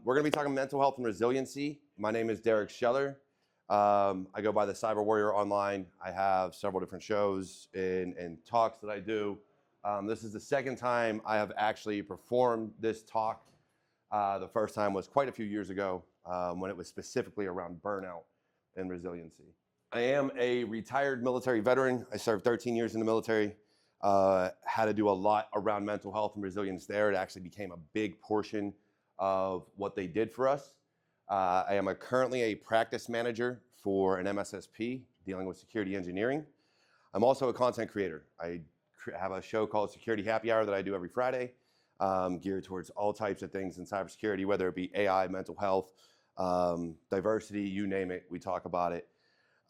We're going to be talking mental health and resiliency. My name is Derek Scheller. I go by the Cyber Warrior online. I have several different shows and talks that I do. This is the second time I have actually performed this talk. The first time was quite a few years ago when it was specifically around burnout and resiliency. I am a retired military veteran. I served 13 years in the military. Had to do a lot around mental health and resilience there. It actually became a big portion of what they did for us. I am currently a practice manager for an MSSP dealing with security engineering. I'm also a content creator. I have a show called Security Happy Hour that I do every Friday, geared towards all types of things in cybersecurity, whether it be AI, mental health, diversity, you name it, we talk about it.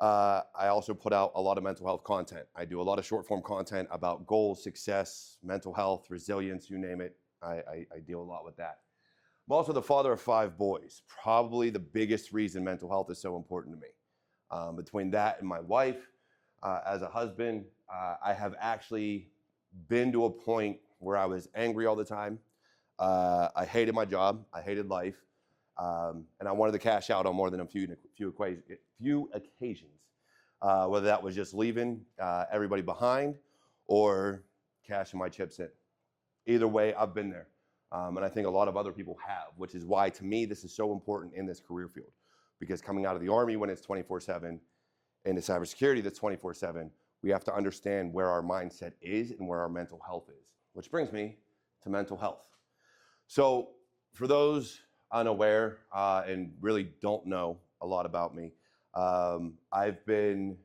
I also put out a lot of mental health content. I do a lot of short form content about goals, success, mental health, resilience, you name it. I deal a lot with that. I'm also the father of 5 boys, probably the biggest reason mental health is so important to me. Between that and my wife, as a husband, I have actually been to a point where I was angry all the time. I hated my job, I hated life, and I wanted to cash out on more than a few occasions, whether that was just leaving everybody behind or cashing my chips in. Either way, I've been there. And I think a lot of other people have, which is why, to me, this is so important in this career field. Because coming out of the Army when it's 24/7, into cybersecurity that's 24/7, we have to understand where our mindset is and where our mental health is. Which brings me to mental health. So for those unaware and really don't know a lot about me, I've been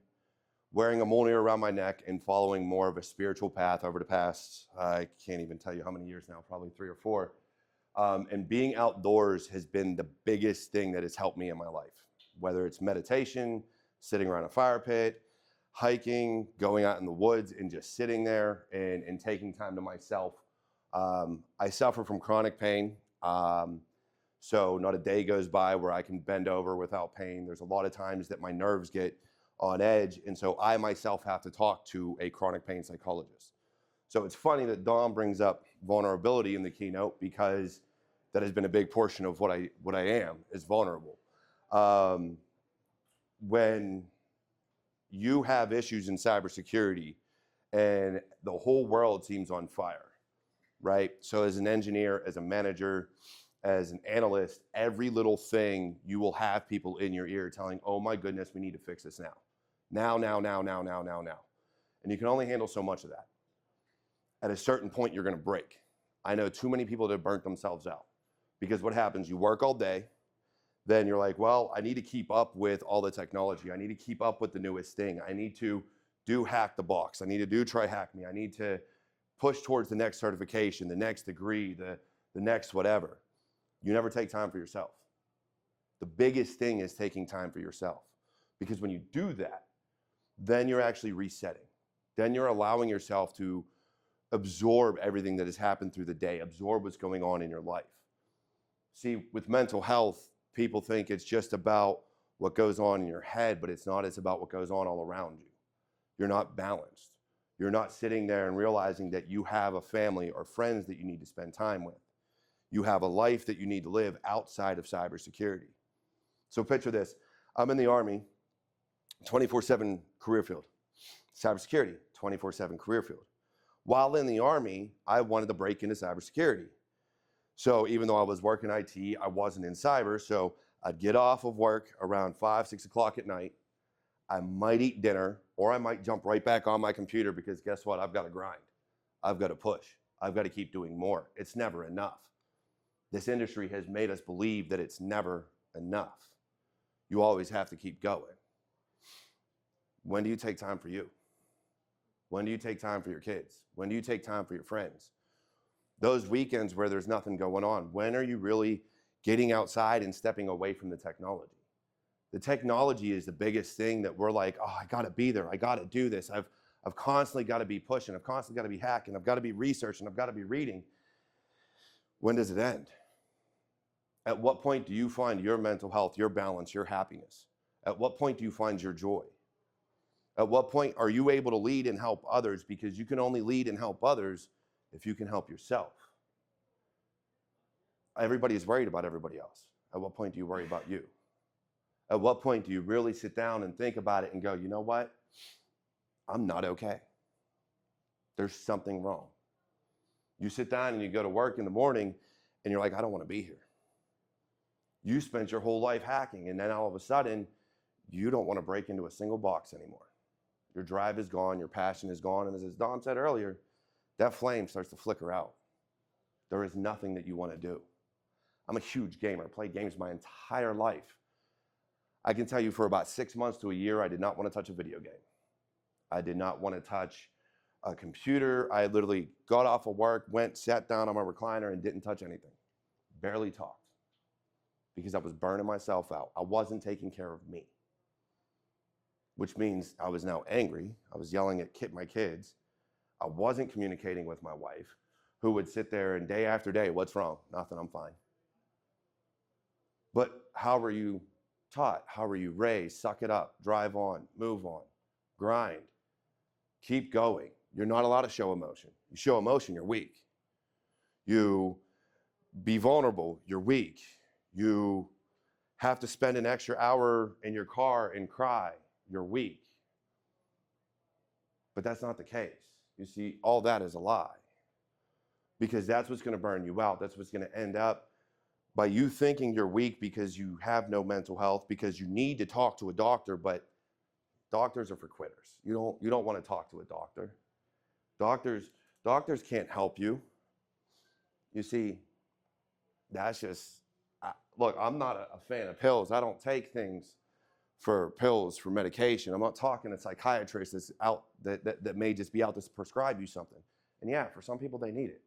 wearing a monitor around my neck and following more of a spiritual path over the past, I can't even tell you how many years now, probably 3 or 4. And being outdoors has been the biggest thing that has helped me in my life, whether it's meditation, sitting around a fire pit, hiking, going out in the woods and just sitting there and taking time to myself. I suffer from chronic pain. So not a day goes by where I can bend over without pain. There's a lot of times that my nerves get on edge, and so I myself have to talk to a chronic pain psychologist. So it's funny that Dom brings up vulnerability in the keynote, because that has been a big portion of what I am, is vulnerable. When you have issues in cybersecurity and the whole world seems on fire, right? So as an engineer, as a manager, as an analyst, every little thing, you will have people in your ear telling, oh my goodness, we need to fix this now. Now. And you can only handle so much of that. At a certain point, you're gonna break. I know too many people that have burnt themselves out, because what happens, you work all day, then you're like, well, I need to keep up with all the technology. I need to keep up with the newest thing. I need to do Hack the Box. I need to do Try Hack Me. I need to push towards the next certification, the next degree, the next whatever. You never take time for yourself. The biggest thing is taking time for yourself, because when you do that, then you're actually resetting. Then you're allowing yourself to absorb everything that has happened through the day, absorb what's going on in your life. See, with mental health, people think it's just about what goes on in your head, but it's not. It's about what goes on all around you. You're not balanced. You're not sitting there and realizing that you have a family or friends that you need to spend time with. You have a life that you need to live outside of cybersecurity. So picture this. I'm in the Army, 24/7 career field. Cybersecurity, 24/7 career field. While in the Army, I wanted to break into cybersecurity. So even though I was working IT, I wasn't in cyber. So I'd get off of work around 5, 6 o'clock at night. I might eat dinner, or I might jump right back on my computer, because guess what? I've got to grind. I've got to push. I've got to keep doing more. It's never enough. This industry has made us believe that it's never enough. You always have to keep going. When do you take time for you? When do you take time for your kids? When do you take time for your friends? Those weekends where there's nothing going on, when are you really getting outside and stepping away from the technology? The technology is the biggest thing that we're like, oh, I gotta be there, I gotta do this. I've constantly gotta be pushing, I've constantly gotta be hacking, I've gotta be researching, I've gotta be reading. When does it end? At what point do you find your mental health, your balance, your happiness? At what point do you find your joy? At what point are you able to lead and help others? Because you can only lead and help others if you can help yourself. Everybody is worried about everybody else. At what point do you worry about you? At what point do you really sit down and think about it and go, you know what? I'm not okay. There's something wrong. You sit down and you go to work in the morning and you're like, I don't want to be here. You spent your whole life hacking, and then all of a sudden, you don't want to break into a single box anymore. Your drive is gone, your passion is gone, and as Don said earlier, that flame starts to flicker out. There is nothing that you want to do. I'm a huge gamer. I played games my entire life. I can tell you for about 6 months to a year, I did not want to touch a video game. I did not want to touch a computer. I literally got off of work, went, sat down on my recliner, and didn't touch anything. Barely talked. Because I was burning myself out. I wasn't taking care of me. Which means I was now angry. I was yelling at my kids. I wasn't communicating with my wife, who would sit there and day after day, what's wrong? Nothing, I'm fine. But how were you taught? How were you raised? Suck it up, drive on, move on, grind, keep going. You're not allowed to show emotion. You show emotion, you're weak. You be vulnerable, you're weak. You have to spend an extra hour in your car and cry, you're weak. But that's not the case. You see, all that is a lie. Because that's what's going to burn you out. That's what's going to end up by you thinking you're weak because you have no mental health, because you need to talk to a doctor, but doctors are for quitters. You don't want to talk to a doctor. Doctors can't help you. You see, that's just, look, I'm not a fan of pills. I don't take things for pills, for medication. I'm not talking to psychiatrists that's out that may just be out to prescribe you something. And yeah, for some people they need it.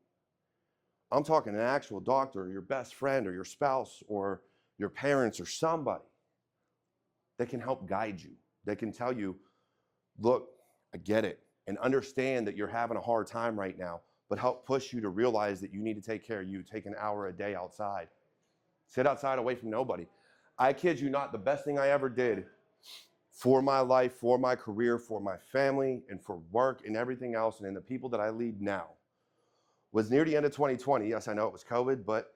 I'm talking an actual doctor, or your best friend, or your spouse, or your parents, or somebody that can help guide you, that can tell you, look, I get it, and understand that you're having a hard time right now, but help push you to realize that you need to take care of you. Take an hour a day outside. Sit outside away from nobody. I kid you not, the best thing I ever did for my life, for my career, for my family, and for work and everything else, and in the people that I lead now, was near the end of 2020. Yes, I know it was COVID, but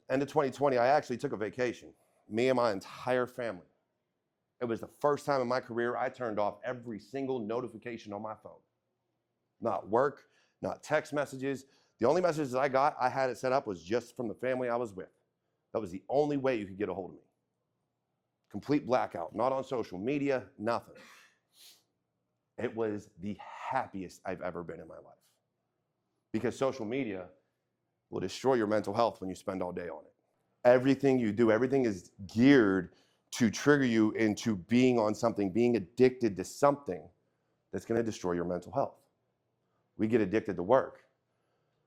end of 2020, I actually took a vacation. Me and my entire family. It was the first time in my career I turned off every single notification on my phone. Not work, not text messages. The only messages I got, I had it set up, was just from the family I was with. That was the only way you could get a hold of me. Complete blackout, not on social media, nothing. It was the happiest I've ever been in my life. Because social media will destroy your mental health when you spend all day on it. Everything you do, everything is geared to trigger you into being on something, being addicted to something that's going to destroy your mental health. We get addicted to work.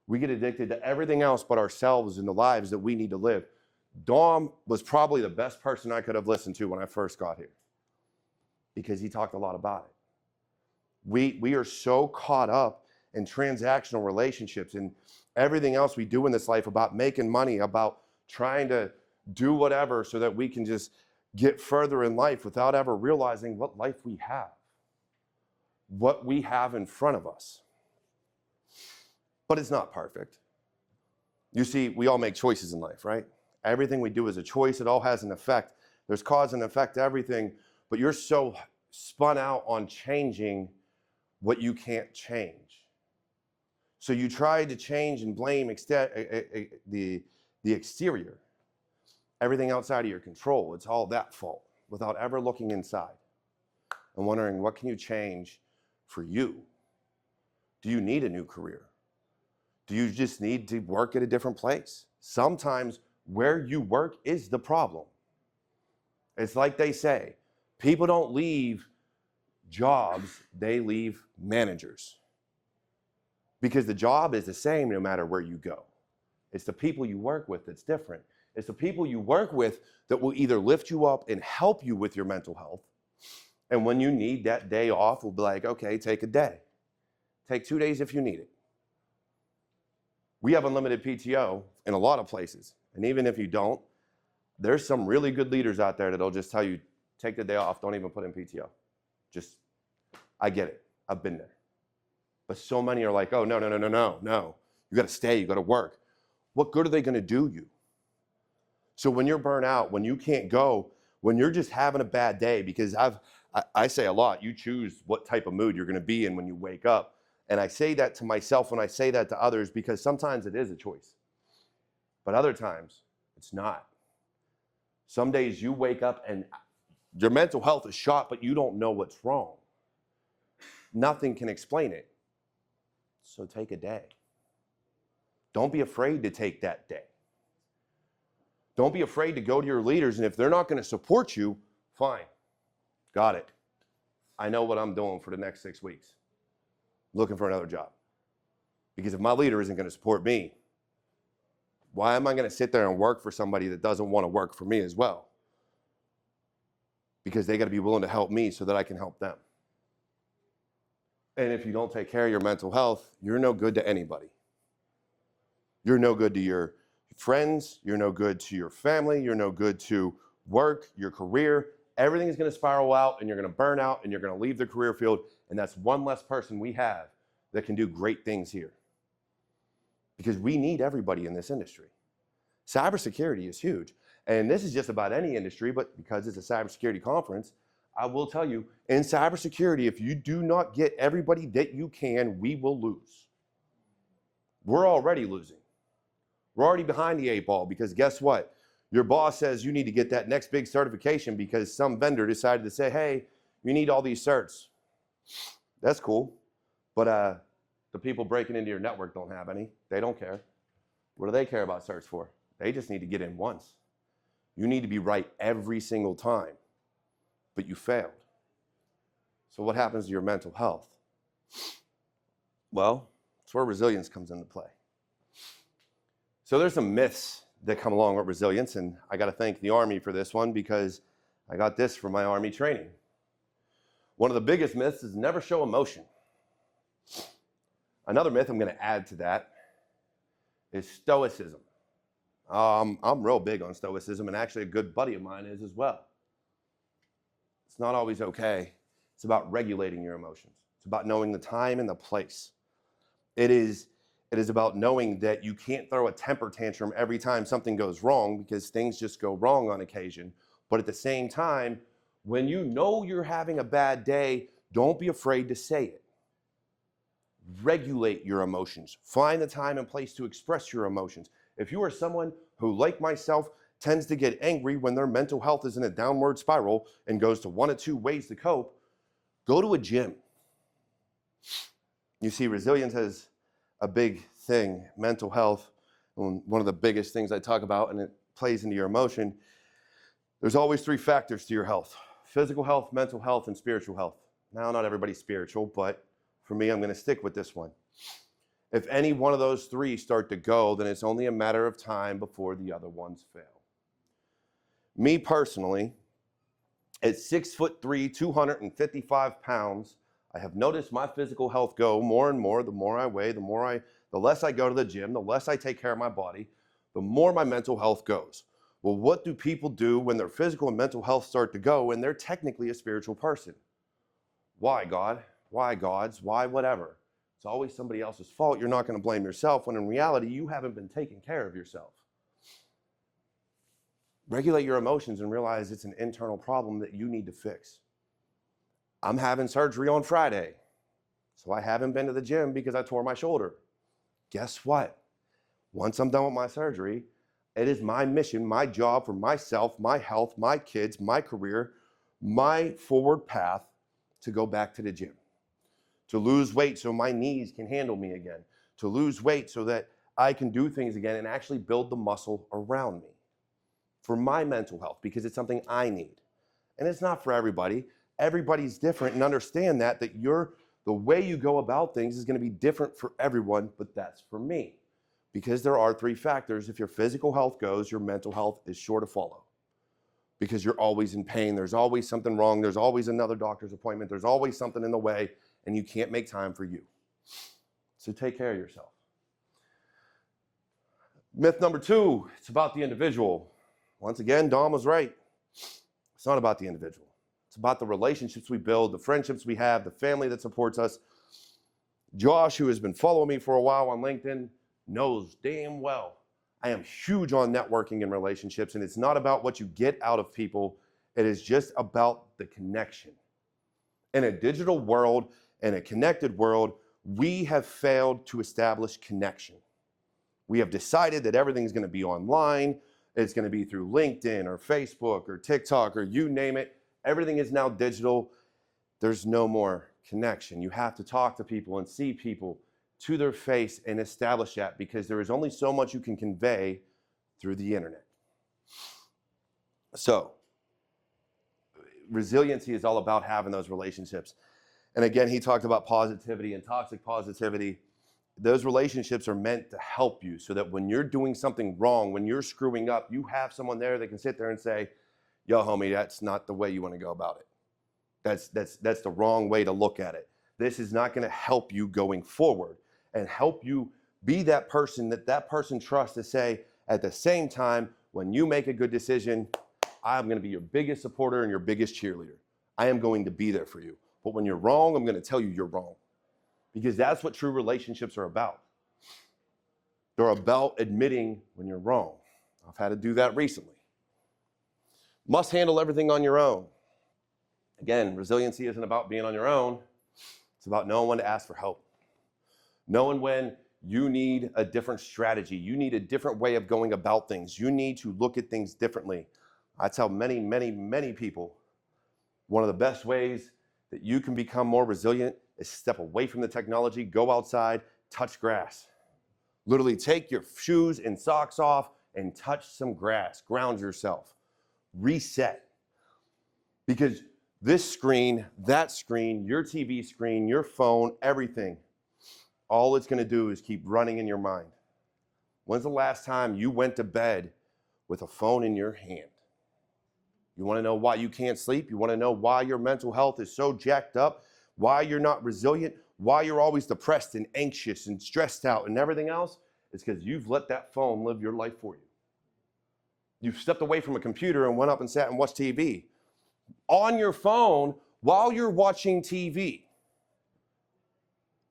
We get addicted to everything else but ourselves and the lives that we need to live. Dom was probably the best person I could have listened to when I first got here, because he talked a lot about it. We are so caught up in transactional relationships and everything else we do in this life, about making money, about trying to do whatever so that we can just get further in life without ever realizing what life we have, what we have in front of us. But it's not perfect. You see, we all make choices in life, right? Everything we do is a choice. It all has an effect. There's cause and effect to everything, but you're so spun out on changing what you can't change. So you try to change and blame the exterior, everything outside of your control. It's all that fault, without ever looking inside and wondering, what can you change for you? Do you need a new career? Do you just need to work at a different place? Sometimes where you work is the problem. It's like they say, people don't leave jobs, they leave managers. Because the job is the same no matter where you go. It's the people you work with that's different. It's the people you work with that will either lift you up and help you with your mental health. And when you need that day off, we'll be like, okay, take a day. Take 2 days if you need it. We have unlimited PTO in a lot of places. And even if you don't, there's some really good leaders out there that'll just tell you, take the day off, don't even put in PTO. I get it, I've been there. But so many are like, oh, no. You gotta stay, you gotta work. What good are they gonna do you? So when you're burnt out, when you can't go, when you're just having a bad day, because I say a lot, you choose what type of mood you're going to be in when you wake up. And I say that to myself when I say that to others, because sometimes it is a choice, but other times it's not. Some days you wake up and your mental health is shot, but you don't know what's wrong. Nothing can explain it. So take a day. Don't be afraid to take that day. Don't be afraid to go to your leaders, and if they're not going to support you, fine. Got it. I know what I'm doing for the next 6 weeks. Looking for another job. Because if my leader isn't going to support me, why am I going to sit there and work for somebody that doesn't want to work for me as well? Because they got to be willing to help me so that I can help them. And if you don't take care of your mental health, you're no good to anybody. You're no good to your friends, you're no good to your family, you're no good to work, your career. Everything is going to spiral out, and you're going to burn out, and you're going to leave the career field, and that's one less person we have that can do great things here. Because we need everybody in this industry. Cybersecurity is huge. And this is just about any industry, but because it's a cybersecurity conference, I will tell you, in cybersecurity, if you do not get everybody that you can, we will lose. We're already losing. We're already behind the 8 ball, because guess what? Your boss says you need to get that next big certification because some vendor decided to say, hey, you need all these certs. That's cool. But the people breaking into your network don't have any. They don't care. What do they care about certs for? They just need to get in once. You need to be right every single time, but you failed. So what happens to your mental health? Well, it's where resilience comes into play. So there's some myths that come along with resilience, and I got to thank the Army for this one, because I got this from my Army training. One of the biggest myths is never show emotion. Another myth I'm going to add to that is stoicism. I'm real big on stoicism, and actually a good buddy of mine is as well. It's not always okay. It's about regulating your emotions. It's about knowing the time and the place. It is about knowing that you can't throw a temper tantrum every time something goes wrong, because things just go wrong on occasion. But at the same time, when you know you're having a bad day, don't be afraid to say it. Regulate your emotions. Find the time and place to express your emotions. If you are someone who, like myself, tends to get angry when their mental health is in a downward spiral and goes to one of two ways to cope, go to a gym. You see, resilience is a big thing. Mental health, one of the biggest things I talk about, and it plays into your emotion. There's always 3 factors to your health: physical health, mental health, and spiritual health. Now, not everybody's spiritual, but for me, I'm going to stick with this one. If any one of those 3 start to go, then it's only a matter of time before the other ones fail. Me personally, at 6'3", 255 pounds, I have noticed my physical health go more and more. The more I weigh, the less I go to the gym, the less I take care of my body, the more my mental health goes. Well, what do people do when their physical and mental health start to go and they're technically a spiritual person? Why, God? Why, gods? Why, whatever? It's always somebody else's fault. You're not going to blame yourself, when in reality, you haven't been taking care of yourself. Regulate your emotions and realize it's an internal problem that you need to fix. I'm having surgery on Friday, so I haven't been to the gym because I tore my shoulder. Guess what? Once I'm done with my surgery, it is my mission, my job for myself, my health, my kids, my career, my forward path to go back to the gym, to lose weight so my knees can handle me again, to lose weight so that I can do things again and actually build the muscle around me for my mental health, because it's something I need. And it's not for everybody. Everybody's different, and understand that the way you go about things is going to be different for everyone, but that's for me. Because there are 3 factors. If your physical health goes, your mental health is sure to follow. Because you're always in pain. There's always something wrong. There's always another doctor's appointment. There's always something in the way, and you can't make time for you. So take care of yourself. Myth number 2, it's about the individual. Once again, Dom was right. It's not about the individual. It's about the relationships we build, the friendships we have, the family that supports us. Josh, who has been following me for a while on LinkedIn, knows damn well I am huge on networking and relationships, and it's not about what you get out of people. It is just about the connection. In a digital world, in a connected world, we have failed to establish connection. We have decided that everything's going to be online. It's going to be through LinkedIn or Facebook or TikTok or you name it. Everything is now digital. There's no more connection. You have to talk to people and see people to their face and establish that, because there is only so much you can convey through the internet. So, resiliency is all about having those relationships. And again, he talked about positivity and toxic positivity. Those relationships are meant to help you so that when you're doing something wrong, when you're screwing up, you have someone there that can sit there and say, yo, homie, that's not the way you want to go about it. That's the wrong way to look at it. This is not going to help you going forward and help you be that person that person trusts to say, at the same time, when you make a good decision, I'm going to be your biggest supporter and your biggest cheerleader. I am going to be there for you. But when you're wrong, I'm going to tell you you're wrong. Because that's what true relationships are about. They're about admitting when you're wrong. I've had to do that recently. Must handle everything on your own. Again, resiliency isn't about being on your own. It's about knowing when to ask for help. Knowing when you need a different strategy. You need a different way of going about things. You need to look at things differently. I tell many, many, many people, one of the best ways that you can become more resilient is step away from the technology, go outside, touch grass. Literally take your shoes and socks off and touch some grass. Ground yourself. Reset. Because this screen, that screen, your TV screen, your phone, everything, all it's going to do is keep running in your mind. When's the last time you went to bed with a phone in your hand? You want to know why you can't sleep? You want to know why your mental health is so jacked up? Why you're not resilient? Why you're always depressed and anxious and stressed out and everything else? It's because you've let that phone live your life for you. You've stepped away from a computer and went up and sat and watched TV. On your phone while you're watching TV.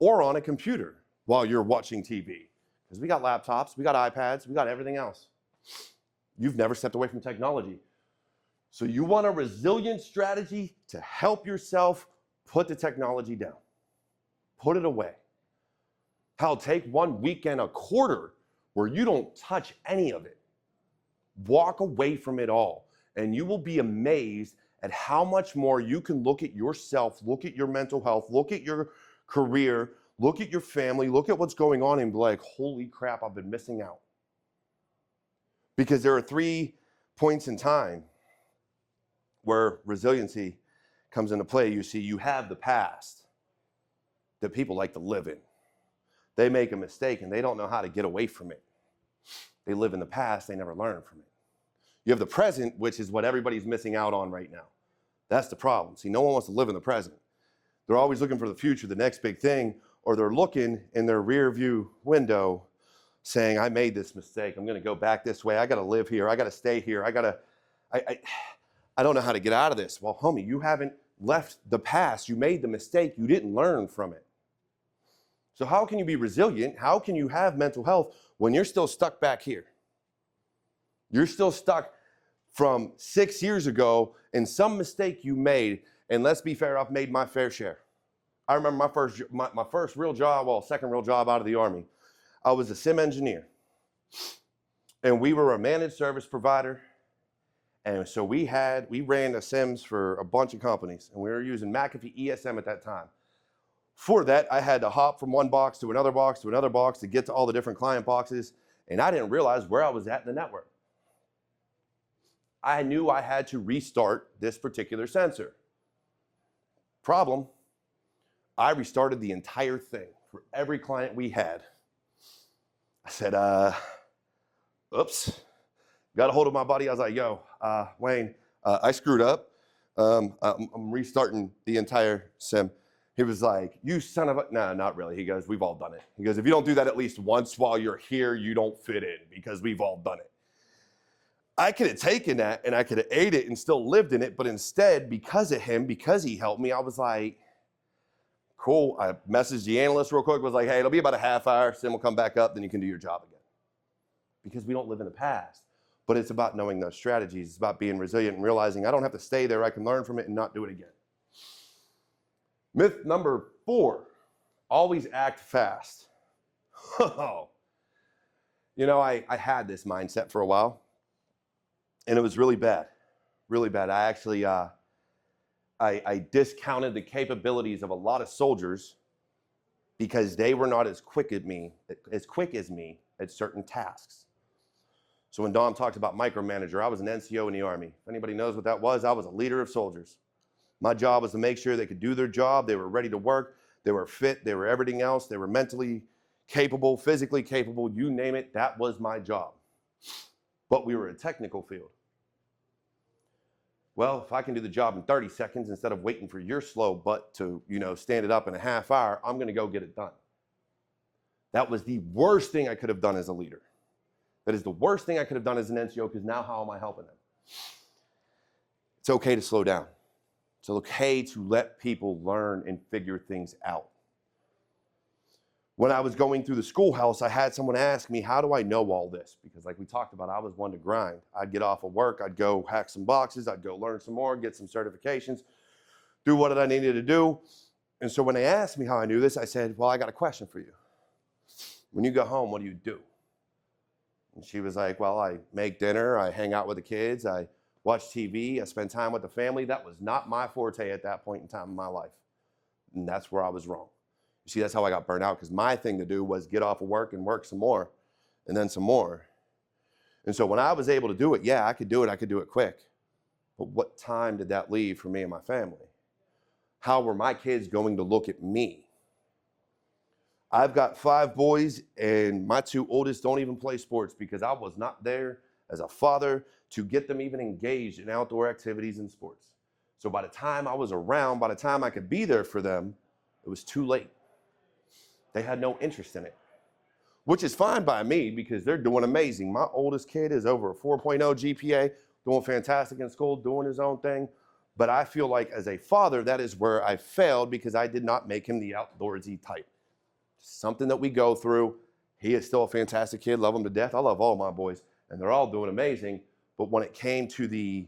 Or on a computer while you're watching TV. Because we got laptops, we got iPads, we got everything else. You've never stepped away from technology. So you want a resilient strategy to help yourself put the technology down. Put it away. Hell, take 1 weekend a quarter where you don't touch any of it. Walk away from it all, and you will be amazed at how much more you can look at yourself, look at your mental health, look at your career, look at your family, look at what's going on and be like, holy crap, I've been missing out. Because there are 3 points in time where resiliency comes into play. You see, you have the past that people like to live in. They make a mistake and they don't know how to get away from it. They live in the past, they never learn from it. You have the present, which is what everybody's missing out on right now. That's the problem. See, no one wants to live in the present. They're always looking for the future, the next big thing, or they're looking in their rear view window saying, I made this mistake. I'm going to go back this way. I got to live here. I got to stay here. I don't know how to get out of this. Well, homie, you haven't left the past. You made the mistake. You didn't learn from it. So how can you be resilient? How can you have mental health when you're still stuck back here? You're still stuck from 6 years ago in some mistake you made. And let's be fair, I've made my fair share. I remember my first real job, well, second real job out of the Army. I was a SIM engineer. And we were a managed service provider. And so we ran the SIMs for a bunch of companies. And we were using McAfee ESM at that time. For that, I had to hop from one box to another box to another box to get to all the different client boxes. And I didn't realize where I was at in the network. I knew I had to restart this particular sensor. Problem, I restarted the entire thing for every client we had. I said, oops. Got a hold of my buddy. I was like, yo, Wayne, I screwed up. I'm restarting the entire SIM. He was like, you son of a, no, not really. He goes, we've all done it. He goes, if you don't do that at least once while you're here, you don't fit in because we've all done it. I could have taken that and I could have ate it and still lived in it. But instead, because of him, because he helped me, I was like, cool. I messaged the analyst real quick, was like, hey, it'll be about a half hour. SIM will come back up. Then you can do your job again. because we don't live in the past. But it's about knowing those strategies. It's about being resilient and realizing I don't have to stay there. I can learn from it and not do it again. Myth number 4, always act fast. You know, I had this mindset for a while, and it was really bad, really bad. I actually, I discounted the capabilities of a lot of soldiers because they were not as quick as me at certain tasks. So when Dom talked about micromanager, I was an NCO in the Army. If anybody knows what that was, I was a leader of soldiers. My job was to make sure they could do their job, they were ready to work, they were fit, they were everything else, they were mentally capable, physically capable, you name it, that was my job. But we were a technical field. Well, if I can do the job in 30 seconds instead of waiting for your slow butt to, stand it up in a half hour, I'm gonna go get it done. That was the worst thing I could have done as a leader. That is the worst thing I could have done as an NCO, because now how am I helping them? It's okay to slow down. It's okay to let people learn and figure things out. When I was going through the schoolhouse, I had someone ask me, how do I know all this? Because like we talked about, I was one to grind. I'd get off of work, I'd go hack some boxes, I'd go learn some more, get some certifications, do what I needed to do. And so when they asked me how I knew this, I said, well, I got a question for you. When you go home, what do you do? And she was like, well, I make dinner, I hang out with the kids, I watch TV, I spend time with the family. That was not my forte at that point in time in my life. And that's where I was wrong. You see, that's how I got burnt out, because my thing to do was get off of work and work some more, and then some more. And so when I was able to do it, yeah, I could do it quick. But what time did that leave for me and my family? How were my kids going to look at me? I've got 5 boys, and my 2 oldest don't even play sports because I was not there as a father to get them even engaged in outdoor activities and sports. So by the time I was around, by the time I could be there for them, it was too late. They had no interest in it, which is fine by me because they're doing amazing. My oldest kid is over a 4.0 GPA, doing fantastic in school, doing his own thing. But I feel like as a father, that is where I failed, because I did not make him the outdoorsy type. Something that we go through. He is still a fantastic kid, love him to death. I love all my boys, and they're all doing amazing. But when it came to the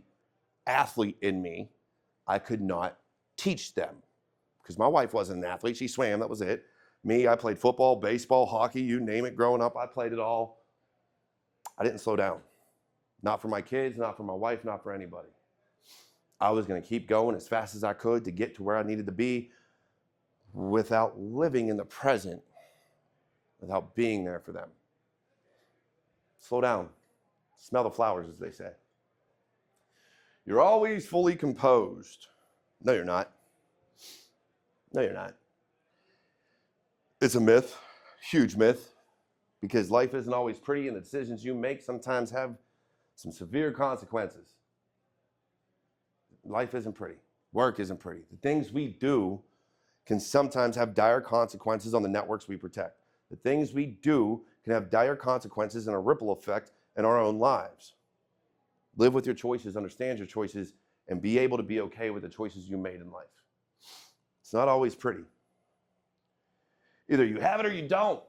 athlete in me, I could not teach them, because my wife wasn't an athlete. She swam, that was it. Me, I played football, baseball, hockey, you name it. Growing up, I played it all. I didn't slow down. Not for my kids, not for my wife, not for anybody. I was going to keep going as fast as I could to get to where I needed to be without living in the present, without being there for them. Slow down. Smell the flowers, as they say. You're always fully composed. No, you're not. No, you're not. It's a myth, huge myth, because life isn't always pretty, and the decisions you make sometimes have some severe consequences. Life isn't pretty. Work isn't pretty. The things we do can sometimes have dire consequences on the networks we protect. The things we do can have dire consequences and a ripple effect in our own lives. Live with your choices, understand your choices, and be able to be okay with the choices you made in life. It's not always pretty. Either you have it or you don't.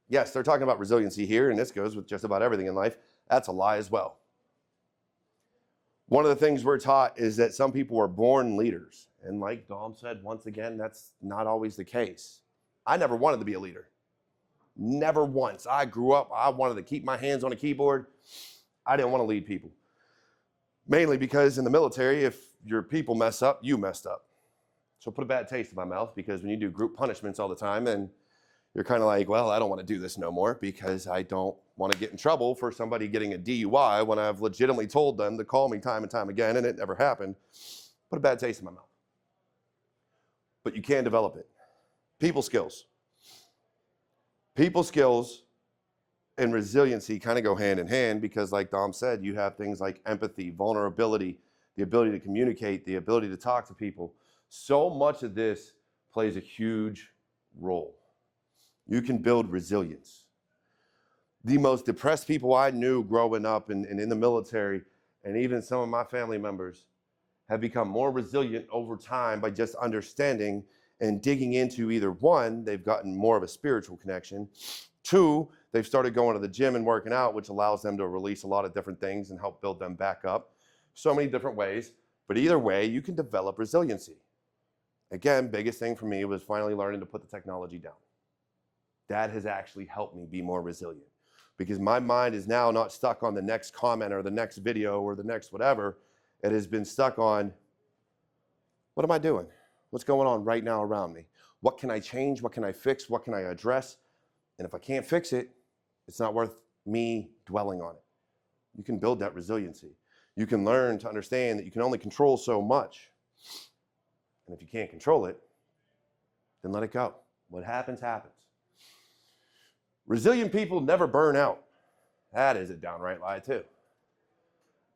Yes, they're talking about resiliency here, and this goes with just about everything in life. That's a lie as well. One of the things we're taught is that some people are born leaders. And like Dom said, once again, that's not always the case. I never wanted to be a leader. Never once. I grew up, I wanted to keep my hands on a keyboard. I didn't want to lead people. Mainly because in the military, if your people mess up, you messed up. So put a bad taste in my mouth, because when you do group punishments all the time, and you're kind of like, well, I don't want to do this no more because I don't want to get in trouble for somebody getting a DUI when I've legitimately told them to call me time and time again and it never happened. Put a bad taste in my mouth. But you can develop it. People skills. People skills and resiliency kind of go hand in hand, because like Dom said, you have things like empathy, vulnerability, the ability to communicate, the ability to talk to people. So much of this plays a huge role. You can build resilience. The most depressed people I knew growing up and in the military, and even some of my family members, have become more resilient over time by just understanding and digging into either one, they've gotten more of a spiritual connection. 2, They've started going to the gym and working out, which allows them to release a lot of different things and help build them back up. So many different ways, but either way, you can develop resiliency. Again, biggest thing for me was finally learning to put the technology down. That has actually helped me be more resilient because my mind is now not stuck on the next comment or the next video or the next whatever. It has been stuck on, what am I doing? What's going on right now around me? What can I change? What can I fix? What can I address? And if I can't fix it, it's not worth me dwelling on it. You can build that resiliency. You can learn to understand that you can only control so much. And if you can't control it, then let it go. What happens, happens. Resilient people never burn out. That is a downright lie too.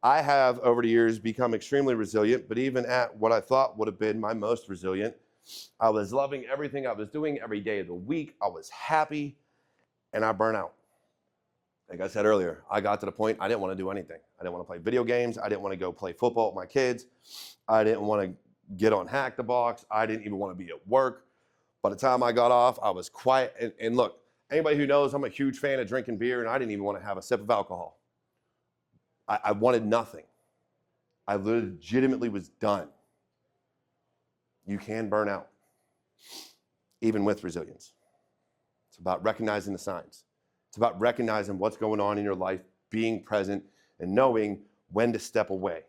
I have, over the years, become extremely resilient, but even at what I thought would have been my most resilient, I was loving everything I was doing every day of the week. I was happy, and I burn out. Like I said earlier, I got to the point I didn't want to do anything. I didn't want to play video games. I didn't want to go play football with my kids. I didn't want to get on Hack the Box. I didn't even want to be at work. By the time I got off, I was quiet. And look, anybody who knows I'm a huge fan of drinking beer, and I didn't even want to have a sip of alcohol. I wanted nothing. I legitimately was done. You can burn out, even with resilience. It's about recognizing the signs. It's about recognizing what's going on in your life, being present, and knowing when to step away.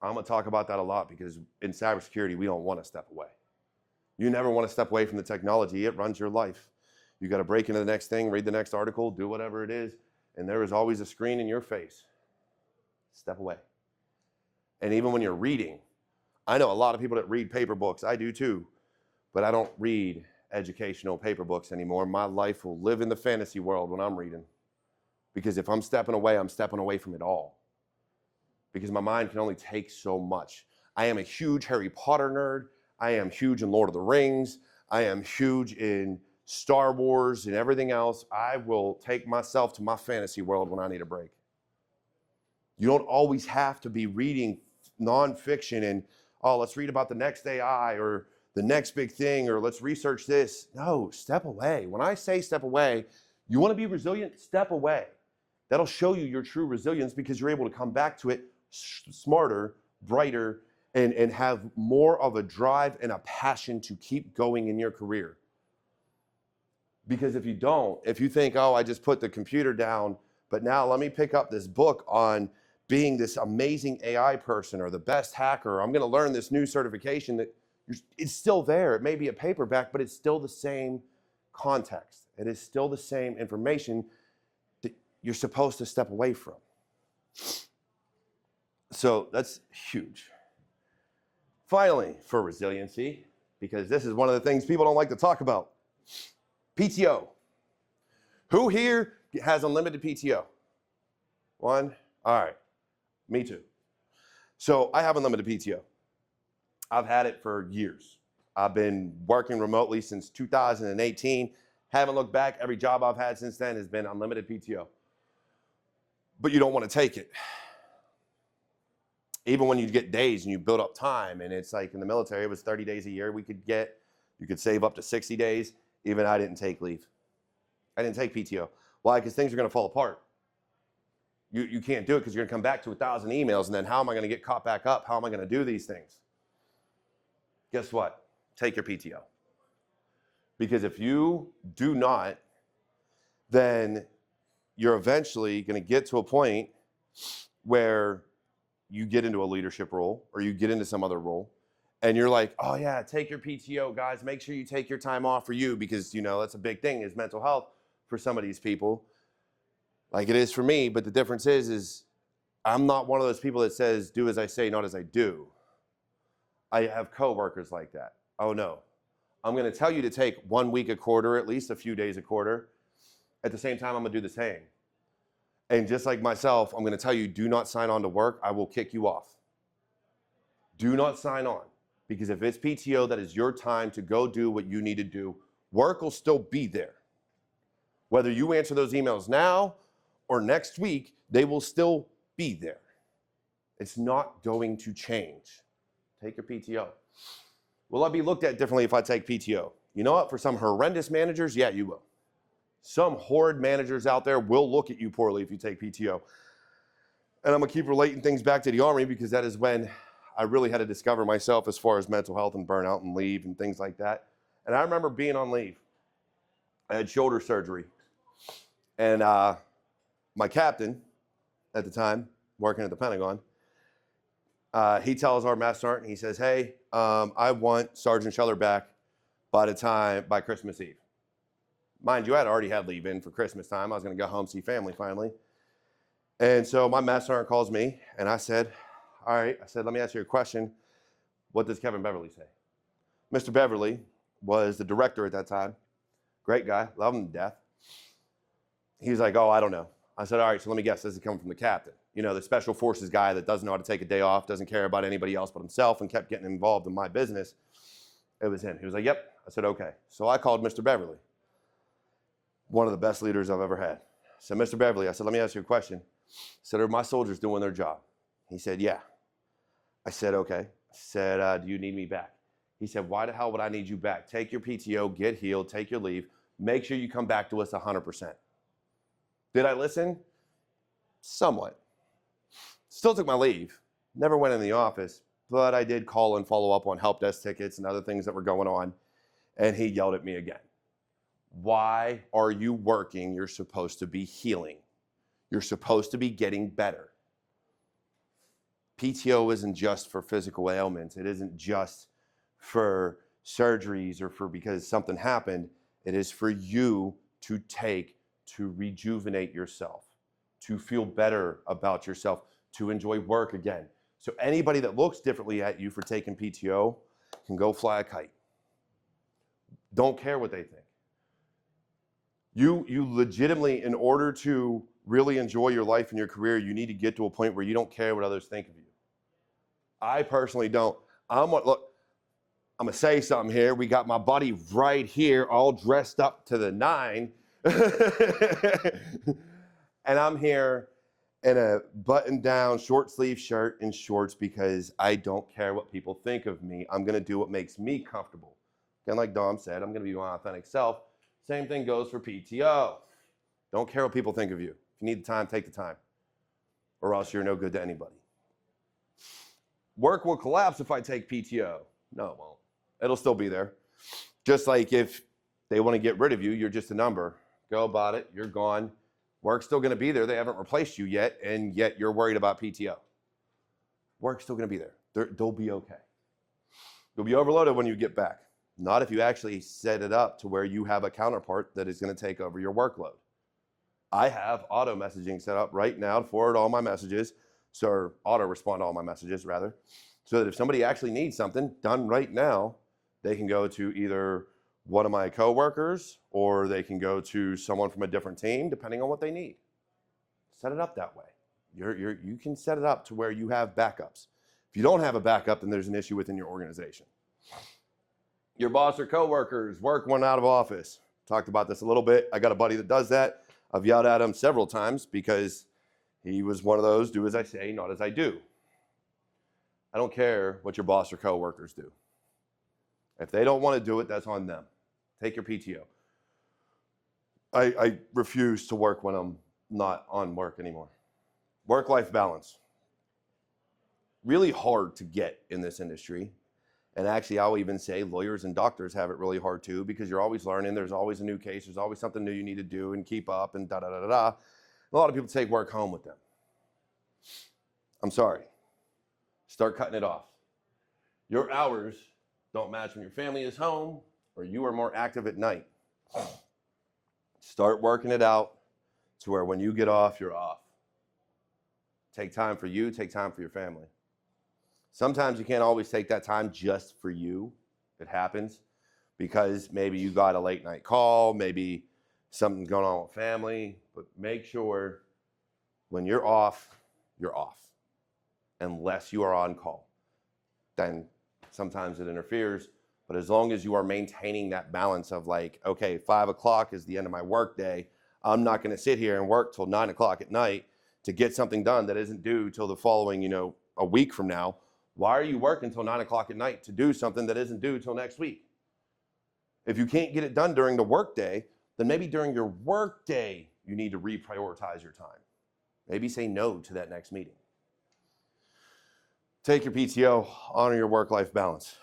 I'm going to talk about that a lot because in cybersecurity, we don't want to step away. You never want to step away from the technology. It runs your life. You got to break into the next thing, read the next article, do whatever it is, and there is always a screen in your face. Step away. And even when you're reading, I know a lot of people that read paper books. I do too, but I don't read educational paper books anymore. My life will live in the fantasy world when I'm reading. Because if I'm stepping away from it all. Because my mind can only take so much. I am a huge Harry Potter nerd. I am huge in Lord of the Rings. I am huge in Star Wars and everything else. I will take myself to my fantasy world when I need a break. You don't always have to be reading nonfiction and, oh, let's read about the next AI or the next big thing, or let's research this. No, step away. When I say step away, you want to be resilient, step away. That'll show you your true resilience because you're able to come back to it smarter, brighter, and have more of a drive and a passion to keep going in your career. Because if you don't, if you think, oh, I just put the computer down, but now let me pick up this book on being this amazing AI person or the best hacker, I'm going to learn this new certification, that it's still there. It may be a paperback, but it's still the same context. It is still the same information that you're supposed to step away from. So that's huge. Finally, for resiliency, because this is one of the things people don't like to talk about, PTO. Who here has unlimited PTO? One? All right. Me too. So I have unlimited PTO. I've had it for years. I've been working remotely since 2018. Haven't looked back. Every job I've had since then has been unlimited PTO. But you don't want to take it. Even when you get days and you build up time, and it's like in the military, it was 30 days a year you could save up to 60 days. Even I didn't take leave. I didn't take PTO. Why? Because things are going to fall apart. You can't do it because you're going to come back to 1,000 emails, and then how am I going to get caught back up? How am I going to do these things? Guess what? Take your PTO. Because if you do not, then you're eventually going to get to a point where you get into a leadership role or you get into some other role, and you're like, oh yeah, take your PTO, guys. Make sure you take your time off for you because, you know, that's a big thing is mental health for some of these people. Like it is for me, but the difference is I'm not one of those people that says, do as I say, not as I do. I have coworkers like that. Oh no, I'm going to tell you to take 1 week a quarter, at least a few days a quarter. At the same time, I'm going to do the same. And just like myself, I'm going to tell you, do not sign on to work. I will kick you off. Do not sign on. Because if it's PTO, that is your time to go do what you need to do. Work will still be there. Whether you answer those emails now or next week, they will still be there. It's not going to change. Take your PTO. Will I be looked at differently if I take PTO? You know what? For some horrendous managers, yeah, you will. Some horrid managers out there will look at you poorly if you take PTO. And I'm gonna keep relating things back to the Army because that is when I really had to discover myself as far as mental health and burnout and leave and things like that. And I remember being on leave. I had shoulder surgery. And my captain at the time, working at the Pentagon, he tells our master sergeant, he says, hey, I want Sergeant Scheller back by Christmas Eve. Mind you, I'd already had leave in for Christmas time. I was gonna go home, see family finally. And so my master sergeant calls me and I said, all right, I said, let me ask you a question. What does Kevin Beverly say? Mr. Beverly was the director at that time. Great guy, love him to death. He's like, oh, I don't know. I said, all right, so let me guess, this is coming from the captain. You know, the special forces guy that doesn't know how to take a day off, doesn't care about anybody else but himself and kept getting involved in my business. It was him. He was like, yep. I said, okay. So I called Mr. Beverly, one of the best leaders I've ever had. I said, Mr. Beverly, I said, let me ask you a question. I said, are my soldiers doing their job? He said, yeah. I said, okay. I said, do you need me back? He said, why the hell would I need you back? Take your PTO, get healed, take your leave. Make sure you come back to us 100%. Did I listen? Somewhat. Still took my leave. Never went in the office, but I did call and follow up on help desk tickets and other things that were going on. And he yelled at me again. Why are you working? You're supposed to be healing. You're supposed to be getting better. PTO isn't just for physical ailments. It isn't just for surgeries or for because something happened. It is for you to take to rejuvenate yourself, to feel better about yourself, to enjoy work again. So anybody that looks differently at you for taking PTO can go fly a kite. Don't care what they think. You legitimately, in order to really enjoy your life and your career, you need to get to a point where you don't care what others think of you. I personally don't. Look, I'm gonna say something here. We got my buddy right here, all dressed up to the nine. And I'm here in a button-down short sleeve shirt and shorts because I don't care what people think of me. I'm gonna do what makes me comfortable. And like Dom said, I'm gonna be my authentic self. Same thing goes for PTO. Don't care what people think of you. If you need the time, take the time, or else you're no good to anybody. Work will collapse if I take PTO. No, it won't. It'll still be there. Just like if they want to get rid of you, you're just a number. Go about it, you're gone. Work's still gonna be there. They haven't replaced you yet, and yet you're worried about PTO. Work's still gonna be there. They'll be okay. You'll be overloaded when you get back. Not if you actually set it up to where you have a counterpart that is gonna take over your workload. I have auto messaging set up right now to forward all my messages, or auto respond to all my messages rather, so that if somebody actually needs something done right now, they can go to either one of my coworkers or they can go to someone from a different team, depending on what they need. Set it up that way. You can set it up to where you have backups. If you don't have a backup, then there's an issue within your organization. Your boss or coworkers work one out of office. Talked about this a little bit. I got a buddy that does that. I've yelled at him several times because he was one of those, do as I say, not as I do. I don't care what your boss or coworkers do. If they don't want to do it, that's on them. Take your PTO. I refuse to work when I'm not on work anymore. Work-life balance. Really hard to get in this industry. And actually, I'll even say lawyers and doctors have it really hard too, because you're always learning. There's always a new case. There's always something new you need to do and keep up and da-da-da-da-da. A lot of people take work home with them. I'm sorry. Start cutting it off. Your hours don't match when your family is home or you are more active at night. Start working it out to where when you get off, you're off. Take time for you, take time for your family. Sometimes you can't always take that time just for you. It happens because maybe you got a late night call, maybe something's going on with family, but make sure when you're off, unless you are on call. Then sometimes it interferes, but as long as you are maintaining that balance of like, okay, 5 o'clock is the end of my work day. I'm not gonna sit here and work till 9 o'clock at night to get something done that isn't due till the following, a week from now. Why are you working till 9 o'clock at night to do something that isn't due till next week? If you can't get it done during the work day, then maybe during your work day, you need to reprioritize your time. Maybe say no to that next meeting. Take your PTO, honor your work-life balance.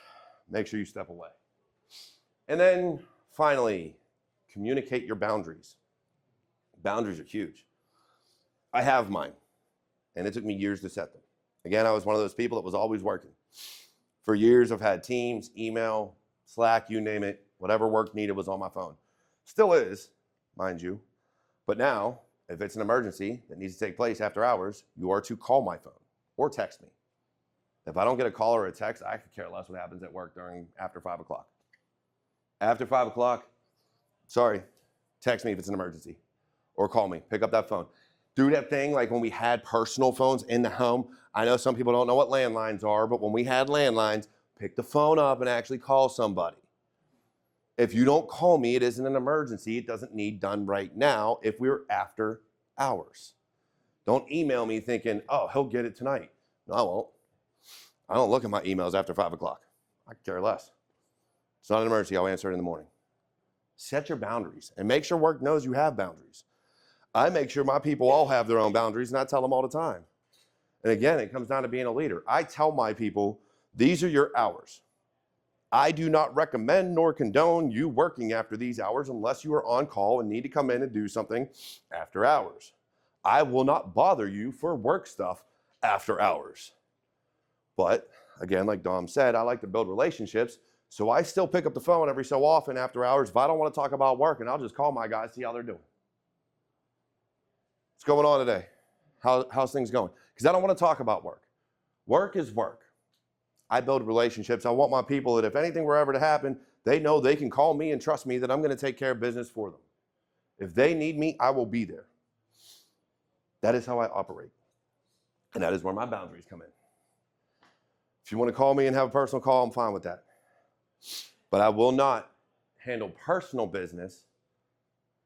Make sure you step away. And then finally, communicate your boundaries. Boundaries are huge. I have mine, and it took me years to set them. Again, I was one of those people that was always working. For years, I've had Teams, email, Slack, you name it, whatever work needed was on my phone. Still is, mind you. But now, if it's an emergency that needs to take place after hours, you are to call my phone or text me. If I don't get a call or a text, I could care less what happens at work after 5 o'clock. After 5 o'clock, sorry, text me if it's an emergency or call me, pick up that phone. Do that thing like when we had personal phones in the home. I know some people don't know what landlines are, but when we had landlines, pick the phone up and actually call somebody. If you don't call me, it isn't an emergency. It doesn't need done right now if we're after hours. Don't email me thinking, oh, he'll get it tonight. No, I won't. I don't look at my emails after 5 o'clock. I care less. It's not an emergency. I'll answer it in the morning. Set your boundaries and make sure work knows you have boundaries. I make sure my people all have their own boundaries, and I tell them all the time. And again, it comes down to being a leader. I tell my people, these are your hours. I do not recommend nor condone you working after these hours unless you are on call and need to come in and do something after hours. I will not bother you for work stuff after hours. But again, like Dom said, I like to build relationships, so I still pick up the phone every so often after hours if I don't want to talk about work, and I'll just call my guys, see how they're doing. What's going on today? How's things going? Because I don't want to talk about work. Work is work. I build relationships. I want my people that if anything were ever to happen, they know they can call me and trust me that I'm going to take care of business for them. If they need me, I will be there. That is how I operate. And that is where my boundaries come in. If you want to call me and have a personal call, I'm fine with that. But I will not handle personal business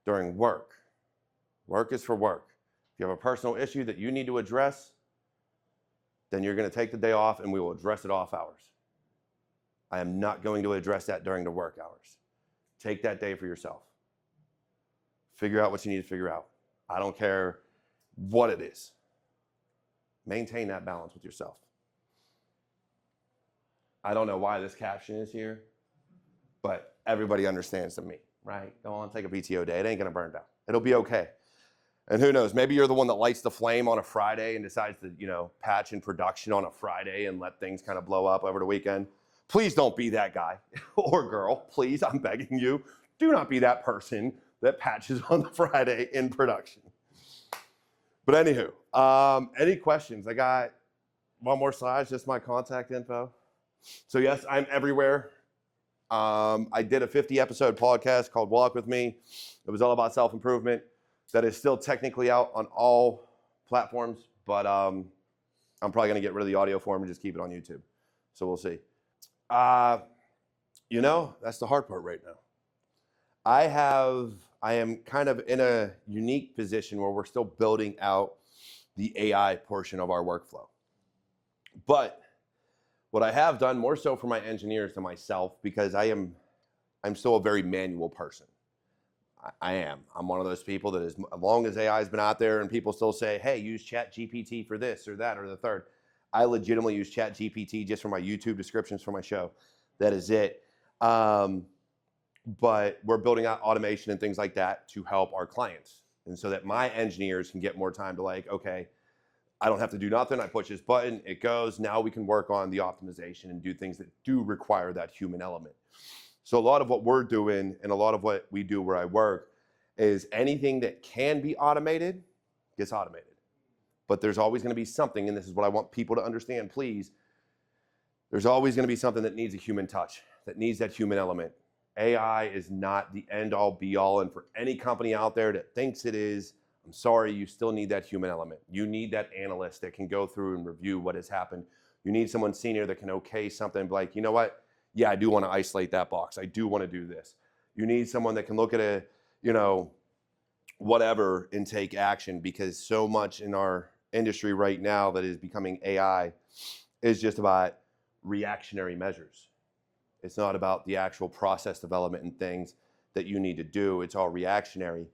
during work. Work is for work. If you have a personal issue that you need to address, then you're going to take the day off and we will address it off hours. I am not going to address that during the work hours. Take that day for yourself. Figure out what you need to figure out. I don't care what it is. Maintain that balance with yourself. I don't know why this caption is here, but everybody understands to me, right? Go on, take a PTO day. It ain't going to burn down. It'll be okay. And who knows, maybe you're the one that lights the flame on a Friday and decides to, patch in production on a Friday and let things kind of blow up over the weekend. Please don't be that guy or girl. Please, I'm begging you, do not be that person that patches on the Friday in production. But anywho, any questions? I got one more slide, just my contact info. So yes, I'm everywhere. I did a 50-episode podcast called Walk With Me. It was all about self-improvement. That is still technically out on all platforms, but I'm probably going to get rid of the audio form and just keep it on YouTube. So we'll see. That's the hard part right now. I am kind of in a unique position where we're still building out the AI portion of our workflow. But what I have done more so for my engineers than myself, because I'm still a very manual person. I am. I'm one of those people that as long as AI has been out there and people still say, hey, use ChatGPT for this or that or the third. I legitimately use ChatGPT just for my YouTube descriptions for my show. That is it. But we're building out automation and things like that to help our clients. And so that my engineers can get more time to okay, I don't have to do nothing. I push this button, it goes. Now we can work on the optimization and do things that do require that human element. So a lot of what we're doing and a lot of what we do where I work is anything that can be automated gets automated. But there's always going to be something, and this is what I want people to understand, please. There's always going to be something that needs a human touch, that needs that human element. AI is not the end-all, be-all, and for any company out there that thinks it is, I'm sorry, you still need that human element. You need that analyst that can go through and review what has happened. You need someone senior that can okay something like, you know what? Yeah, I do want to isolate that box. I do want to do this. You need someone that can look at whatever and take action, because so much in our industry right now that is becoming AI is just about reactionary measures. It's not about the actual process development and things that you need to do. It's all reactionary.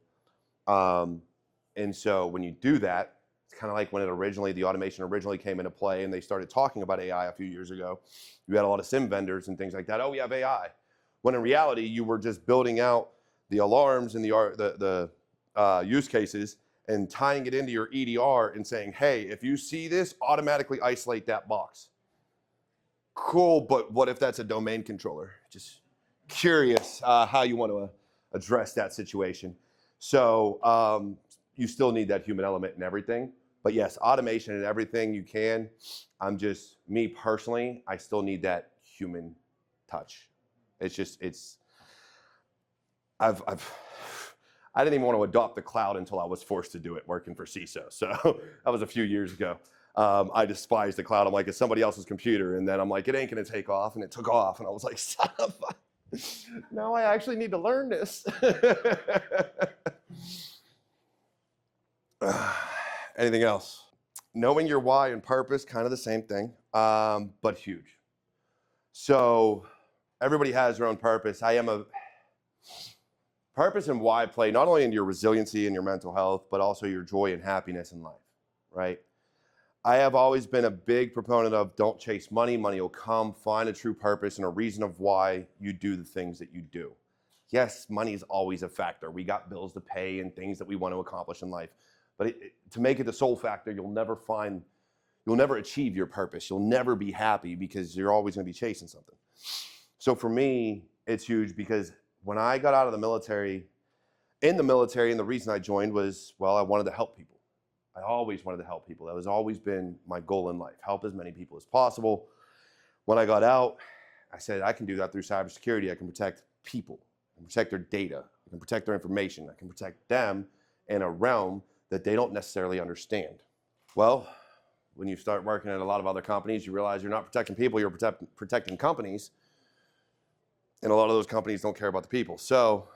And so when you do that, it's kind of like when the automation originally came into play and they started talking about AI a few years ago. You had a lot of SIM vendors and things like that. Oh, we have AI. When in reality, you were just building out the alarms and the use cases and tying it into your EDR and saying, hey, if you see this, automatically isolate that box. Cool, but what if that's a domain controller? Just curious how you want to address that situation. So you still need that human element in everything. But yes, automation and everything you can. Me personally, I still need that human touch. I didn't even want to adopt the cloud until I was forced to do it working for CISO. So that was a few years ago. I despised the cloud. I'm like, it's somebody else's computer. And then I'm like, it ain't gonna take off. And it took off. And I was like, son of a... Now I actually need to learn this. Anything else? Knowing your why and purpose, kind of the same thing, but huge. So everybody has their own purpose. Purpose and why play not only in your resiliency and your mental health, but also your joy and happiness in life, right? I have always been a big proponent of don't chase money. Money will come. Find a true purpose and a reason of why you do the things that you do. Yes, money is always a factor. We got bills to pay and things that we want to accomplish in life. But to make it the sole factor, you'll never achieve your purpose. You'll never be happy because you're always going to be chasing something. So for me, it's huge because when I got out of the military, and the reason I joined was, well, I wanted to help people. I always wanted to help people. That has always been my goal in life, help as many people as possible. When I got out, I said, I can do that through cybersecurity. I can protect people, I can protect their data, I can protect their information, I can protect them in a realm that they don't necessarily understand. Well, when you start working at a lot of other companies, you realize you're not protecting people, you're protecting companies. And a lot of those companies don't care about the people. So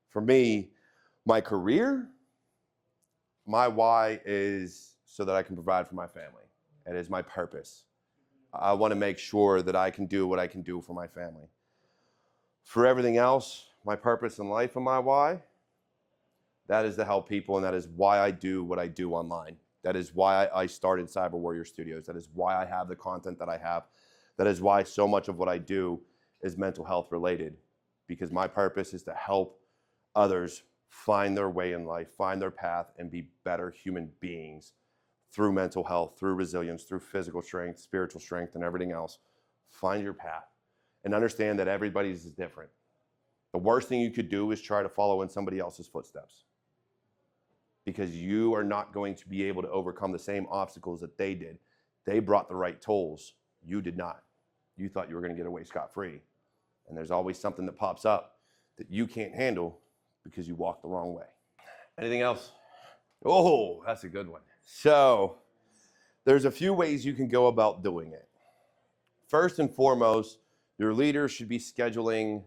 for me, my career, my why is so that I can provide for my family. It is my purpose. I want to make sure that I can do what I can do for my family. For everything else, my purpose in life and my why, that is to help people, and that is why I do what I do online. That is why I started Cyber Warrior Studios. That is why I have the content that I have. That is why so much of what I do is mental health related, because my purpose is to help others find their way in life, find their path, and be better human beings through mental health, through resilience, through physical strength, spiritual strength, and everything else. Find your path and understand that everybody's is different. The worst thing you could do is try to follow in somebody else's footsteps, because you are not going to be able to overcome the same obstacles that they did. They brought the right tools. You did not. You thought you were going to get away scot-free. And there's always something that pops up that you can't handle because you walked the wrong way. Anything else? Oh, that's a good one. So there's a few ways you can go about doing it. First and foremost, your leader should be scheduling,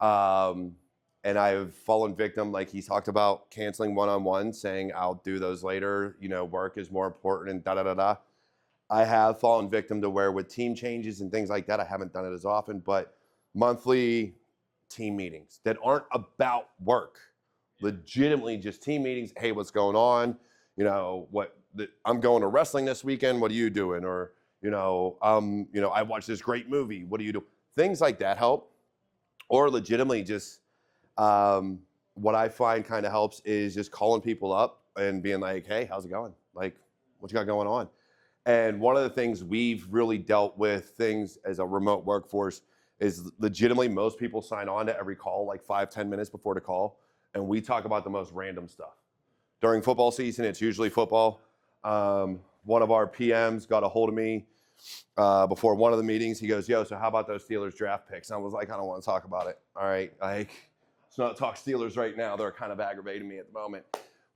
and I've fallen victim, like he talked about, canceling one-on-one, saying I'll do those later, work is more important and da-da-da-da. I have fallen victim to where with team changes and things like that, I haven't done it as often, but monthly team meetings that aren't about work, legitimately just team meetings. Hey, what's going on? I'm going to wrestling this weekend. What are you doing? Or, I watched this great movie. What do you do? Things like that help. Or legitimately just, what I find kind of helps is just calling people up and being like, hey, how's it going? Like, what you got going on? And one of the things we've really dealt with things as a remote workforce is legitimately most people sign on to every call like 5-10 minutes before the call, and we talk about the most random stuff. During football season, it's usually football. One of our PMs got a hold of me before one of the meetings. He goes, yo, so how about those Steelers draft picks? And I was like, I don't want to talk about it. All right, let's not talk Steelers right now. They're kind of aggravating me at the moment.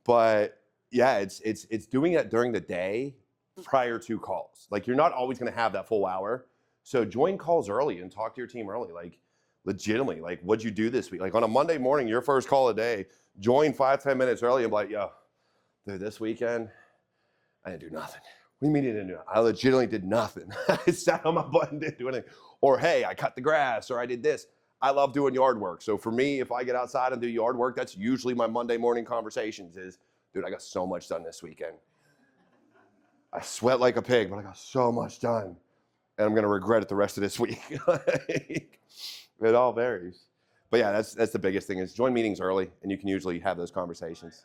But yeah, it's doing it during the day prior to calls. Like, you're not always going to have that full hour. So join calls early and talk to your team early. Like, legitimately, like, what'd you do this week? Like, on a Monday morning, your first call of the day, join 5-10 minutes early and be like, yo, dude, this weekend, I didn't do nothing. What do you mean you didn't do nothing? I legitimately did nothing. I sat on my butt and didn't do anything. Or, hey, I cut the grass, or I did this. I love doing yard work. So for me, if I get outside and do yard work, that's usually my Monday morning conversations is, dude, I got so much done this weekend. I sweat like a pig, but I got so much done. And I'm going to regret it the rest of this week. It all varies. But yeah, that's the biggest thing is join meetings early, and you can usually have those conversations.